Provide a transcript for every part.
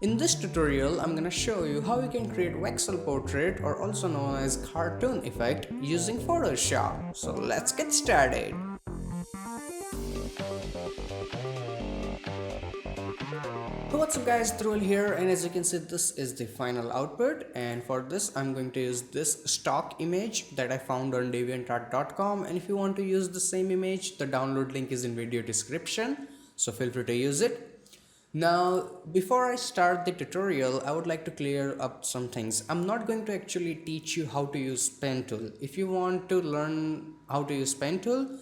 In this tutorial, I'm gonna show you how you can create vexel portrait or also known as cartoon effect using Photoshop. So let's get started. So what's up guys, Thrul here, and as you can see this is the final output, and for this I'm going to use this stock image that I found on deviantart.com, and if you want to use the same image, the download link is in video description, so feel free to use it. Now, before I start the tutorial, I would like to clear up some things. I'm not going to actually teach you how to use pen tool. If you want to learn how to use pen tool,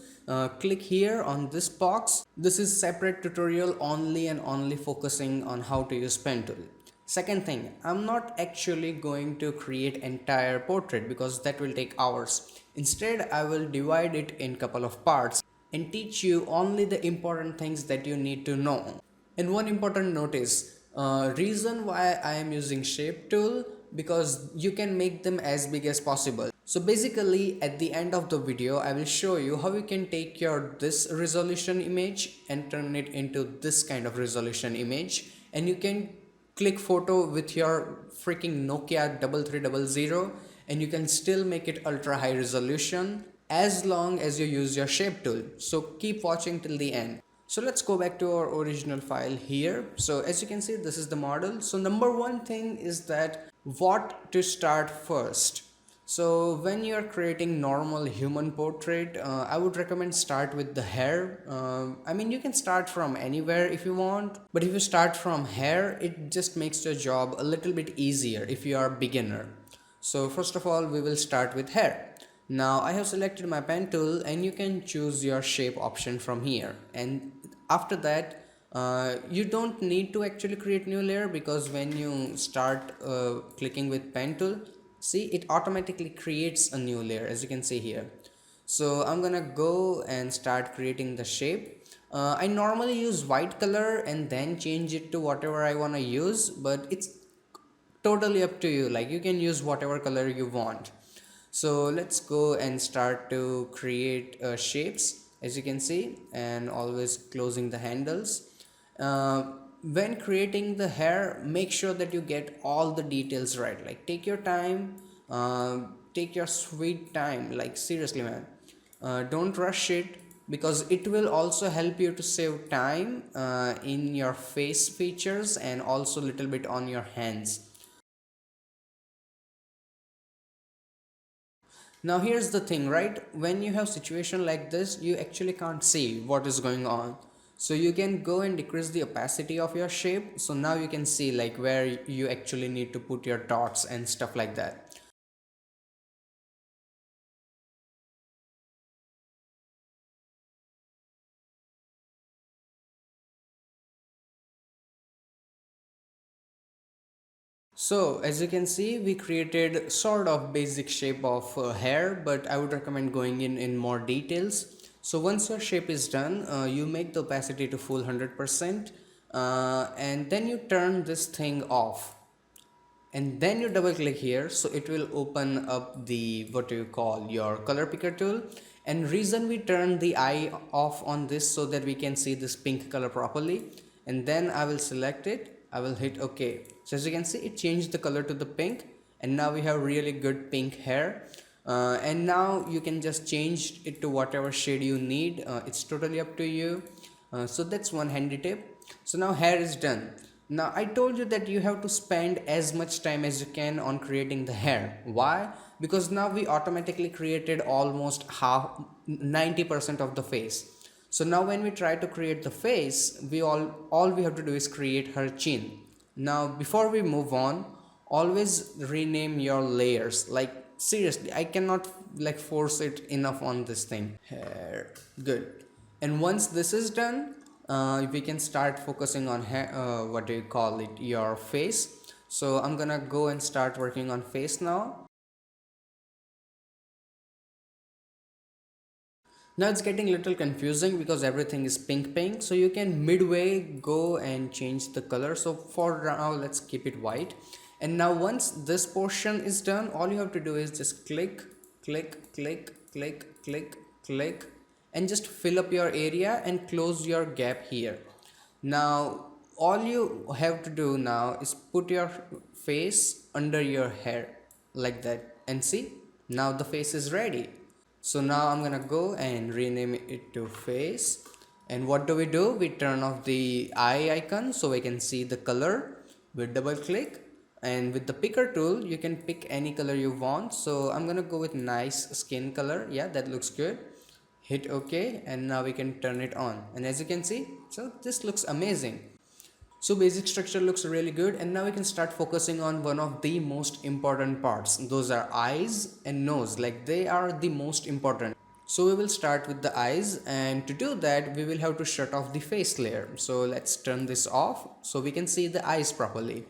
click here on this box. This is separate tutorial only and only focusing on how to use pen tool. Second thing, I'm not actually going to create entire portrait because that will take hours. Instead, I will divide it in couple of parts and teach you only the important things that you need to know. And one important note is reason why I am using shape tool, because you can make them as big as possible. So basically at the end of the video I will show you how you can take your this resolution image and turn it into this kind of resolution image, and you can click photo with your freaking Nokia 3300 and you can still make it ultra high resolution as long as you use your shape tool. So keep watching till the end. So let's go back to our original file here. So as you can see, this is the model. So number one thing is that what to start first. So when you are creating normal human portrait, I would recommend start with the hair. I mean, you can start from anywhere if you want, but if you start from hair, it just makes your job a little bit easier if you are a beginner. So first of all, we will start with hair. Now I have selected my pen tool, and you can choose your shape option from here, and after that you don't need to actually create new layer, because when you start clicking with pen tool, see, it automatically creates a new layer as you can see here. So I'm gonna go and start creating the shape. I normally use white color and then change it to whatever I want to use, but it's totally up to you, like you can use whatever color you want. So let's go and start to create shapes as you can see, and always closing the handles. uh, when creating the hair, make sure that you get all the details right, like take your time, take your sweet time, like seriously man, don't rush it, because it will also help you to save time in your face features and also little bit on your hands. Now here's the thing, right? When you have situation like this, you actually can't see what is going on. So you can go and decrease the opacity of your shape. So now you can see like where you actually need to put your dots and stuff like that. So as you can see, we created sort of basic shape of hair, but I would recommend going in more details. So once your shape is done, you make the opacity to full 100%, and then you turn this thing off, and then you double click here, so it will open up the what do you call your color picker tool. And reason we turn the eye off on this, so that we can see this pink color properly. And then I will select it, I will hit OK. So as you can see, it changed the color to the pink, and now we have really good pink hair. And now you can just change it to whatever shade you need. It's totally up to you. So that's one handy tip. So now hair is done. Now I told you that you have to spend as much time as you can on creating the hair. Why? Because now we automatically created almost half 90% of the face. So now when we try to create the face, all we have to do is create her chin. Now before we move on, always rename your layers. Like seriously, I cannot like force it enough on this thing. Hair. Good. And once this is done, we can start focusing on what do you call it, your face. So I'm gonna go and start working on face now. Now it's getting a little confusing because everything is pink, so you can midway go and change the color. So for now let's keep it white. And now once this portion is done, all you have to do is just click, click, click, click, click, click, and just fill up your area and close your gap here. Now all you have to do now is put your face under your hair like that, and see, now the face is ready. So now I'm gonna go and rename it to face. And what do? We turn off the eye icon so we can see the color. We double click, and with the picker tool you can pick any color you want. So I'm gonna go with nice skin color. Yeah, that looks good. Hit OK, and now we can turn it on, and as you can see, so this looks amazing. So basic structure looks really good, and now we can start focusing on one of the most important parts. Those are eyes and nose, like they are the most important. So we will start with the eyes, and to do that we will have to shut off the face layer. So let's turn this off so we can see the eyes properly.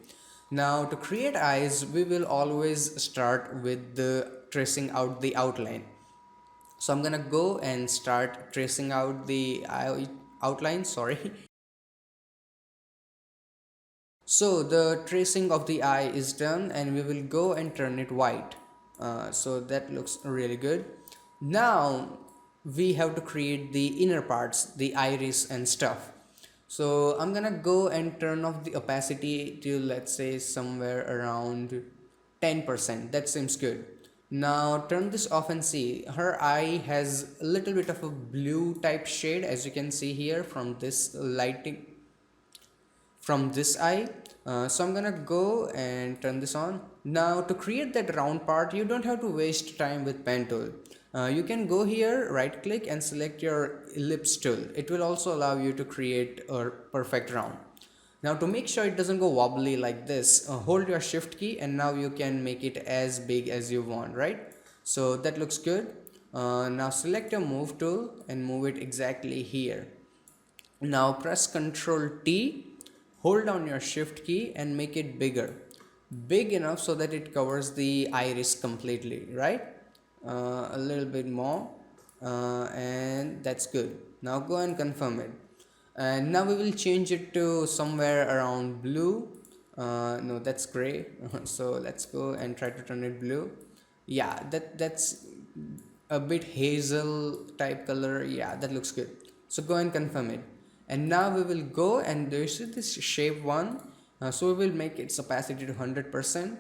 Now to create eyes, we will always start with the tracing out the outline. So I'm gonna go and start tracing out the outline, sorry. So the tracing of the eye is done, and we will go and turn it white. So that looks really good. Now we have to create the inner parts, the iris and stuff. So I'm gonna go and turn off the opacity to, let's say, somewhere around 10%. That seems good. Now turn this off and see, her eye has a little bit of a blue type shade, as you can see here from this lighting, from this eye. So I'm gonna go and turn this on. Now to create that round part, you don't have to waste time with pen tool. You can go here, right click and select your ellipse tool. It will also allow you to create a perfect round. Now to make sure it doesn't go wobbly like this, hold your shift key, and now you can make it as big as you want, right? So that looks good. Now select your move tool and move it exactly here. Now press Ctrl T, hold down your shift key and make it bigger. Big enough so that it covers the iris completely, right? A little bit more, and that's good. Now go and confirm it. And now we will change it to somewhere around blue. No, that's gray. So let's go and try to turn it blue. Yeah, that's a bit hazel type color. Yeah, that looks good. So go and confirm it. And now we will go and there is this shape one. So we will make its opacity to 100%.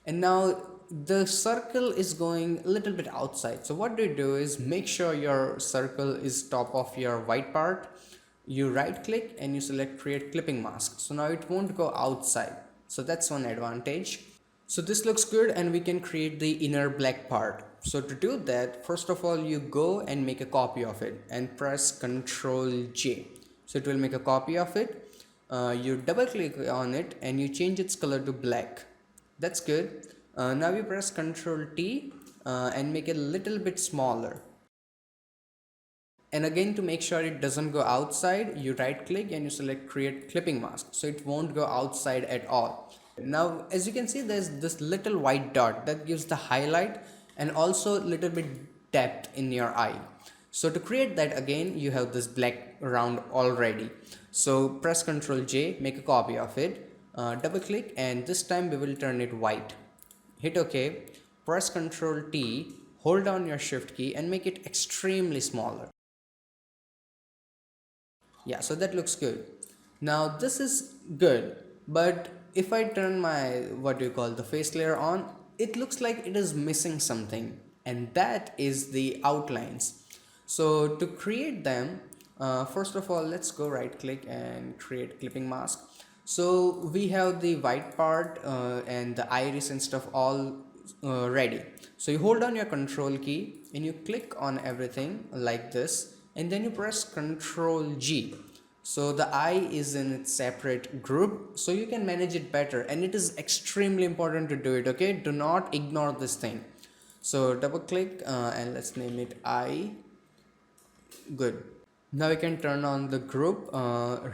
And now the circle is going a little bit outside. So what do is make sure your circle is top of your white part. You right click and you select create clipping mask. So now it won't go outside. So that's one advantage. So this looks good, and we can create the inner black part. So to do that, first of all, you go and make a copy of it and press Ctrl J. So it will make a copy of it. You double click on it and you change its color to black. That's good. Now you press Ctrl T and make it a little bit smaller. And again, to make sure it doesn't go outside, you right click and you select create clipping mask, so it won't go outside at all. Now as you can see, there's this little white dot that gives the highlight and also a little bit depth in your eye. So to create that, again you have this black round already. So press Ctrl J, make a copy of it, double click, and this time we will turn it white. Hit OK, press Ctrl T, hold down your shift key and make it extremely smaller. Yeah, so that looks good. Now this is good, but if I turn my the face layer on, it looks like it is missing something, and that is the outlines. So to create them, first of all, let's go right click and create clipping mask. So we have the white part and the iris and stuff all ready. So you hold down your control key and you click on everything like this, and then you press Ctrl G. So the eye is in its separate group, so you can manage it better, and it is extremely important to do it. Okay, do not ignore this thing. So double click and let's name it eye. Good. Now we can turn on the group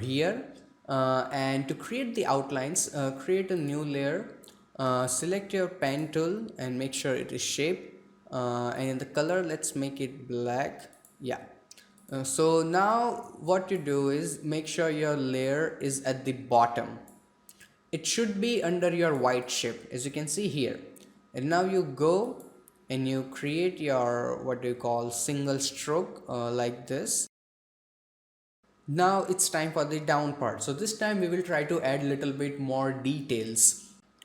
here, and to create the outlines, create a new layer, select your pen tool and make sure it is shape, and in the color let's make it black. Yeah. So now what you do is make sure your layer is at the bottom. It should be under your white shape, as you can see here. And now you go and you create your single stroke like this. Now it's time for the down part. So this time we will try to add little bit more details.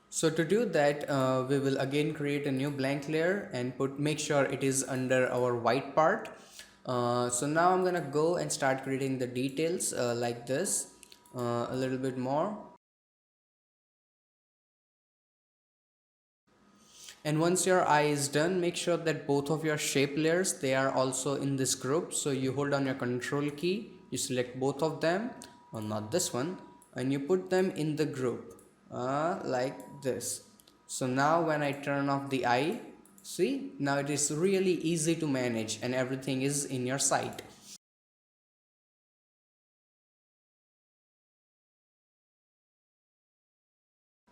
So to do that, we will again create a new blank layer and make sure it is under our white part. So now I'm gonna go and start creating the details like this, a little bit more. And once your eye is done, make sure that both of your shape layers, they are also in this group. So you hold on your control key, you select both of them, or not this one, and you put them in the group like this. So now when I turn off the eye, see, now it is really easy to manage and everything is in your sight.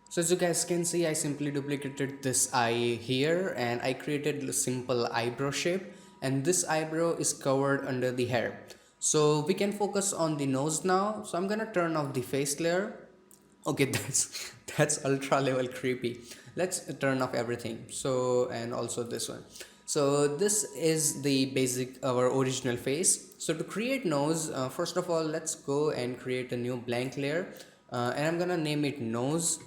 So as you guys can see, I simply duplicated this eye here and I created a simple eyebrow shape, and this eyebrow is covered under the hair. So we can focus on the nose now. So I'm gonna turn off the face layer. Okay, that's ultra level creepy. Let's turn off everything. So, and also this one. So this is the basic our original face. So to create nose, first of all, let's go and create a new blank layer, and I'm gonna name it nose,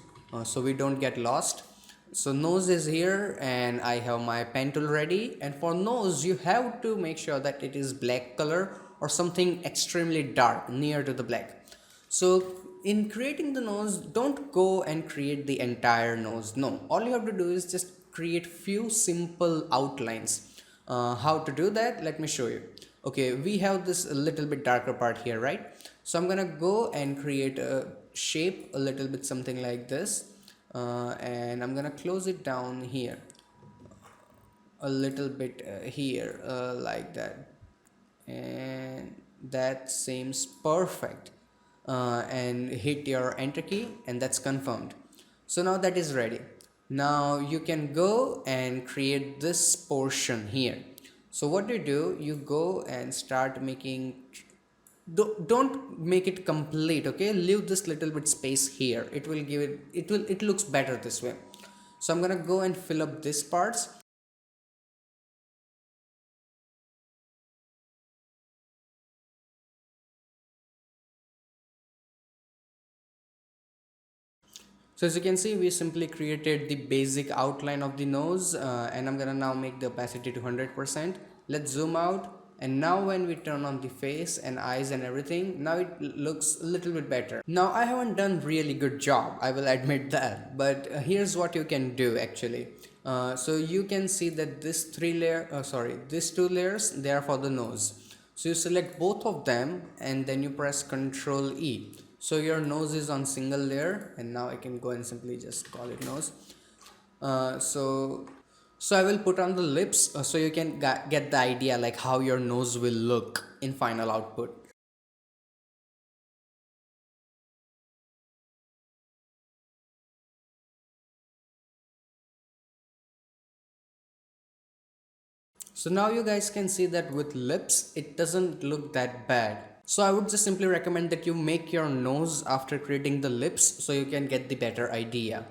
so we don't get lost. So nose is here and I have my pen tool ready, and for nose you have to make sure that it is black color or something extremely dark near to the black. So in creating the nose, don't go and create the entire nose. No, all you have to do is just create few simple outlines. How to do that? Let me show you. Okay, we have this a little bit darker part here, right? So I'm gonna go and create a shape a little bit something like this, and I'm gonna close it down here a little bit here like that, and that seems perfect. And hit your enter key and that's confirmed. So now that is ready. Now you can go and create this portion here. So what do, you go and start making, don't make it complete, okay, leave this little bit space here, it will give it, it looks better this way. So I'm gonna go and fill up this parts. So as you can see, we simply created the basic outline of the nose, and I'm gonna now make the opacity to 100%. Let's zoom out, and now when we turn on the face and eyes and everything, now it looks a little bit better. Now I haven't done really good job, I will admit that, but here's what you can do actually. So you can see that these two layers, they are for the nose. So you select both of them and then you press Ctrl E. So your nose is on single layer, and now I can go and simply just call it nose. Uh, so so I will put on the lips, so you can get the idea like how your nose will look in final output. So now you guys can see that with lips, it doesn't look that bad. So I would just simply recommend that you make your nose after creating the lips so you can get the better idea.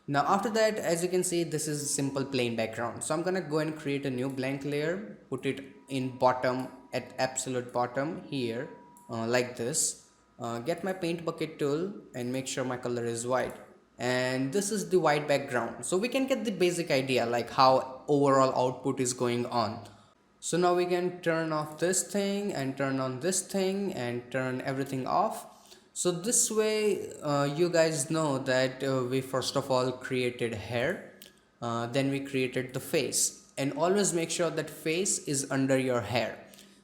Now after that, as you can see, this is a simple plain background. So I'm gonna go and create a new blank layer, put it in bottom at absolute bottom here, like this. Get my paint bucket tool and make sure my color is white. And this is the white background. So we can get the basic idea like how overall output is going on. So now we can turn off this thing and turn on this thing and turn everything off. So this way you guys know that we first of all created hair, then we created the face, and always make sure that face is under your hair.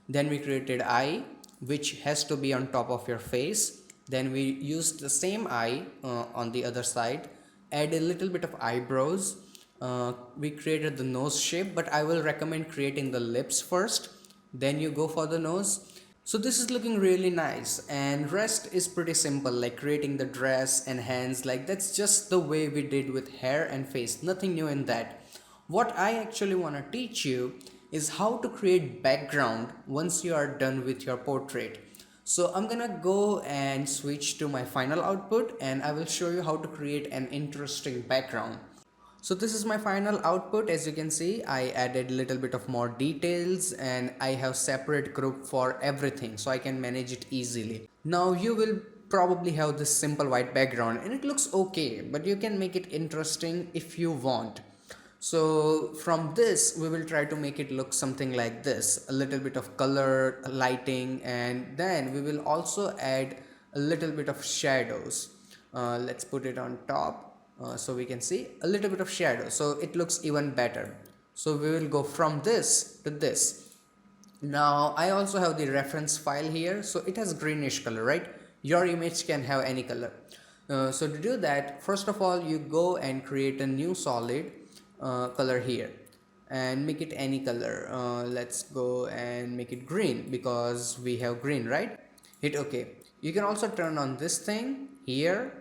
Then we created eye, which has to be on top of your face. Then we used the same eye on the other side, add a little bit of eyebrows. We created the nose shape, but I will recommend creating the lips first, then you go for the nose. So this is looking really nice, and rest is pretty simple, like creating the dress and hands, like that's just the way we did with hair and face, nothing new in that. What I actually want to teach you is how to create background once you are done with your portrait. So I'm gonna go and switch to my final output and I will show you how to create an interesting background. So this is my final output. As you can see, I added a little bit of more details and I have separate group for everything so I can manage it easily. Now you will probably have this simple white background and it looks okay, but you can make it interesting if you want. So from this we will try to make it look something like this, a little bit of color, lighting, and then we will also add a little bit of shadows. Let's put it on top so we can see a little bit of shadow so it looks even better. So we will go from this to this. Now I also have the reference file here, so it has greenish color, right? Your image can have any color. So to do that, first of all you go and create a new solid color here and make it any color. Let's go and make it green because we have green, right? Hit OK. You can also turn on this thing here.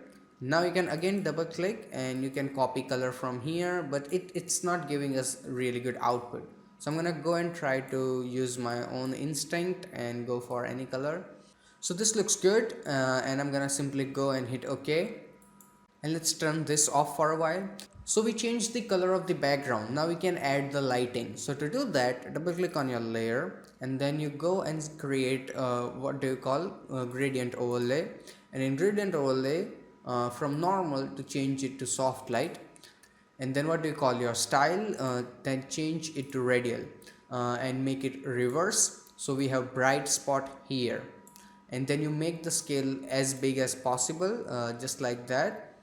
Now you can again double click and you can copy color from here, but it's not giving us really good output. So I'm gonna go and try to use my own instinct and go for any color. So this looks good and I'm gonna simply go and hit OK. And let's turn this off for a while. So we changed the color of the background. Now we can add the lighting. So to do that, double click on your layer and then you go and create what do you call gradient overlay. And in gradient overlay, from normal to change it to soft light, and then what do you call your style, then change it to radial and make it reverse. So we have bright spot here, and then you make the scale as big as possible, just like that.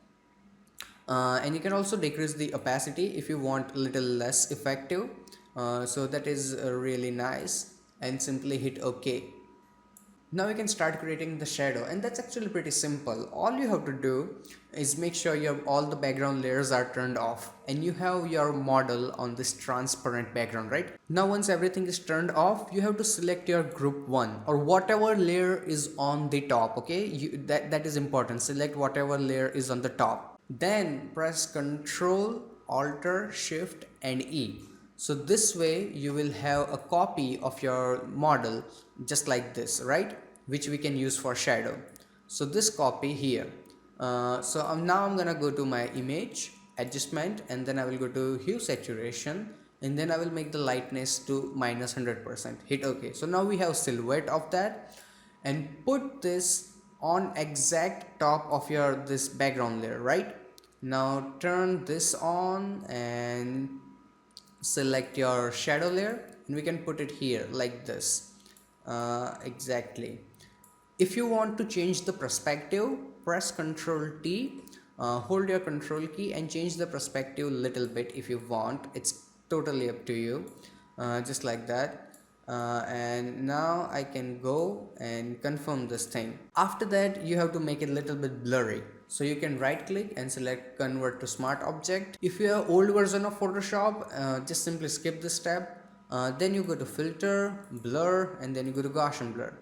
And you can also decrease the opacity if you want a little less effective. So that is really nice, and simply hit OK. Now we can start creating the shadow, and that's actually pretty simple. All you have to do is make sure all the background layers are turned off and you have your model on this transparent background, right? Now once everything is turned off, you have to select your group 1 or whatever layer is on the top, okay? That is important. Select whatever layer is on the top. Then press Ctrl, Alt, Shift and E. So this way you will have a copy of your model just like this, right? Which we can use for shadow. So this copy here. Now I'm gonna go to my image, adjustment, and then I will go to hue saturation, and then I will make the lightness to -100%. Hit OK. So now we have silhouette of that, and put this on exact top of this background layer, right? Now turn this on and select your shadow layer, and we can put it here like this. Exactly. If you want to change the perspective, press Ctrl T, hold your Control key and change the perspective a little bit if you want. It's totally up to you. Just like that. And now I can go and confirm this thing. After that, you have to make it a little bit blurry. So you can right click and select convert to smart object. If you have old version of Photoshop, just simply skip this step. Then you go to filter, blur, and then you go to Gaussian blur.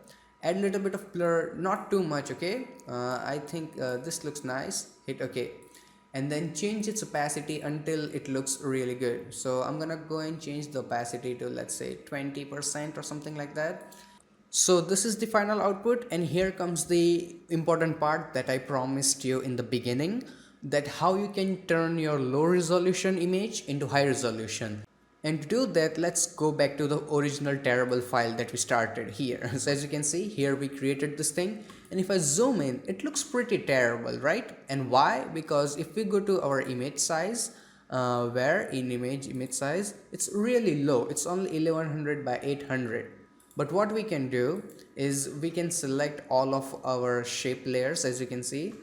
Add a little bit of blur, not too much, okay? I think this looks nice. Hit OK. And then change its opacity until it looks really good. So I'm gonna go and change the opacity to, let's say, 20% or something like that. So this is the final output, and here comes the important part that I promised you in the beginning, that how you can turn your low resolution image into high resolution. And to do that, let's go back to the original terrible file that we started here. So as you can see, here we created this thing, and if I zoom in, it looks pretty terrible, right? And why? Because if we go to our image size, where in image size, it's really low. It's only 1100 by 800. But what we can do is we can select all of our shape layers. As you can see,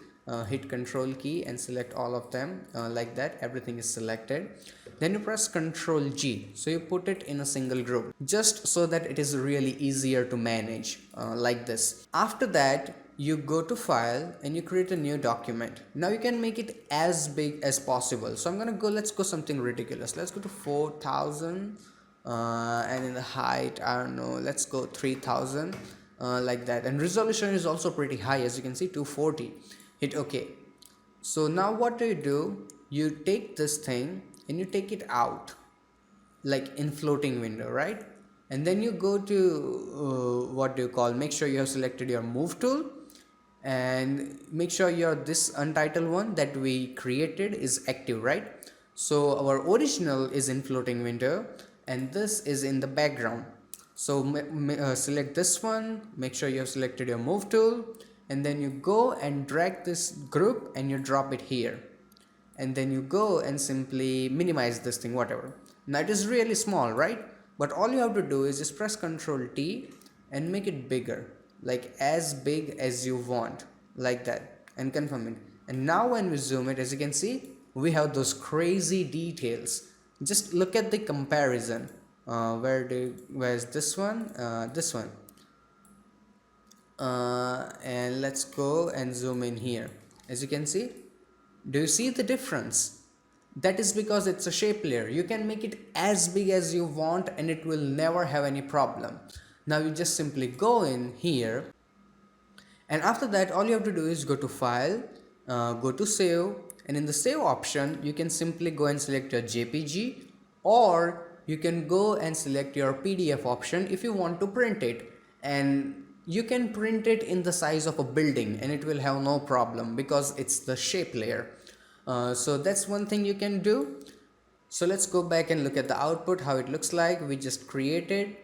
hit Control key and select all of them like that. Everything is selected. Then you press Control G, so you put it in a single group, just so that it is really easier to manage, like this. After that, you go to file and you create a new document. Now you can make it as big as possible. So let's go something ridiculous. Let's go to 4000 and in the height, I don't know, let's go 3000 like that. And resolution is also pretty high, as you can see, 240. Hit OK. So now what do? You take this thing and you take it out like in floating window, right? And then you go to make sure you have selected your move tool, and make sure this untitled one that we created is active, right? So our original is in floating window and this is in the background. So select this one, make sure you have selected your move tool, and then you go and drag this group and you drop it here. And then you go and simply minimize this thing, whatever. Now it is really small, right? But all you have to do is just press Ctrl T and make it bigger, like as big as you want, like that, and confirm it. And now when we zoom it, as you can see, we have those crazy details. Just look at the comparison. Where's this one? This one. And let's go and zoom in here. As you can see, do you see the difference? That is because it's a shape layer. You can make it as big as you want and it will never have any problem. Now you just simply go in here, and after that all you have to do is go to file, go to save, and in the save option you can simply go and select your JPG, or you can go and select your PDF option if you want to print it. And you can print it in the size of a building and it will have no problem because it's the shape layer. So that's one thing you can do. So let's go back and look at the output, how it looks like. We just created.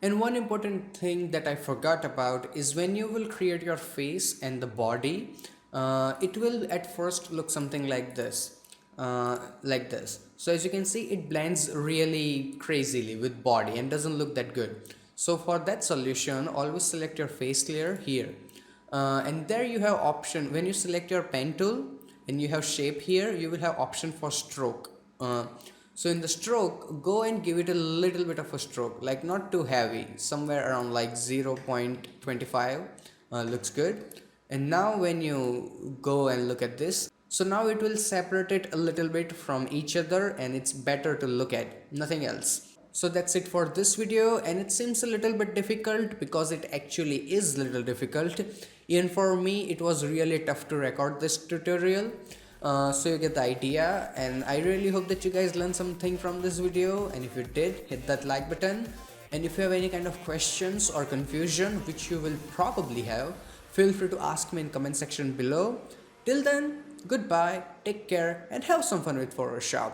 And one important thing that I forgot about is when you will create your face and the body, it will at first look something like this. So as you can see, it blends really crazily with body and doesn't look that good. So for that solution, always select your face layer here, and there you have option. When you select your pen tool and you have shape here, you will have option for stroke. So in the stroke, go and give it a little bit of a stroke, like not too heavy, somewhere around like 0.25, looks good. And now when you go and look at this, so now it will separate it a little bit from each other and it's better to look at, nothing else. So that's it for this video, and it seems a little bit difficult because it actually is a little difficult. Even for me, it was really tough to record this tutorial. So you get the idea, and I really hope that you guys learned something from this video, and if you did, hit that like button. And if you have any kind of questions or confusion, which you will probably have, feel free to ask me in comment section below. Till then, goodbye, take care, and have some fun with Photoshop.